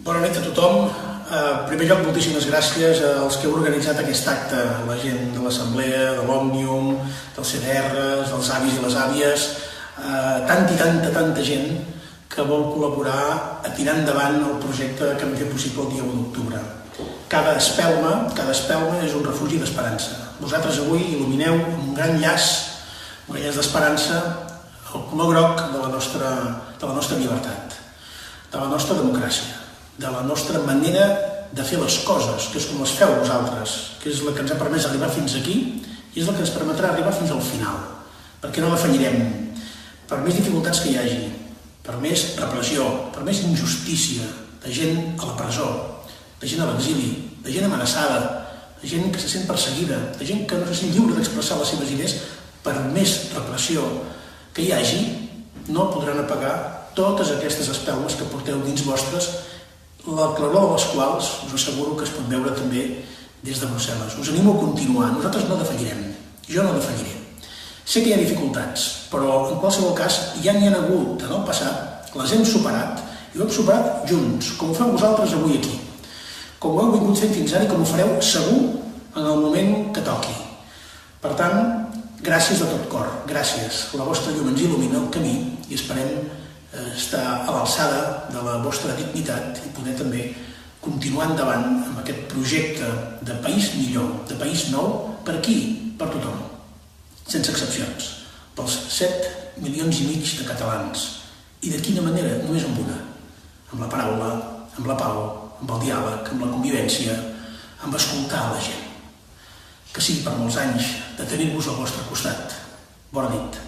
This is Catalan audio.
Bona nit a tothom. En primer lloc, moltíssimes gràcies als que heu organitzat aquest acte, la gent de l'Assemblea, de l'Òmnium, dels CDRs, dels avis i les àvies, tanta gent que vol col·laborar a tirar endavant el projecte que hem fet possible el dia 1 d'octubre. Cada espelma és un refugi d'esperança. Vosaltres avui il·lumineu un gran llaç d'esperança el color groc de la nostra llibertat, de la nostra democràcia, de la nostra manera de fer les coses, que és com les feu vosaltres, que és la que ens ha permès arribar fins aquí i és la que ens permetrà arribar fins al final, perquè no defallirem. Per més dificultats que hi hagi, per més repressió, per més injustícia, de gent a la presó, de gent a l'exili, de gent amenaçada, de gent que se sent perseguida, de gent que no se sent lliure d'expressar les seves idees, per més repressió que hi hagi, no podran apagar totes aquestes espelmes que porteu dins vostres, la claror de les quals us asseguro que es pot veure també des de Brussel·les. Us animo a continuar. Nosaltres no defallirem. Jo no defalliré. Sé que hi ha dificultats, però en qualsevol cas ja n'hi ha hagut en el passat, les hem superat i ho hem superat junts, com ho feu vosaltres avui aquí, com ho heu vingut fent fins ara i com ho fareu segur en el moment que toqui. Per tant, gràcies de tot cor, gràcies. La vostra llum ens il·lumina el camí i esperem estar a l'alçada de la vostra dignitat i poder també continuar endavant amb aquest projecte de país millor, de país nou, per aquí, per tothom, sense excepcions, pels 7,5 milions de catalans. I de quina manera? Només amb una, amb la paraula, amb la pau, amb el diàleg, amb la convivència, amb escoltar la gent. Que sigui per molts anys de tenir-vos al vostre costat. Bona nit.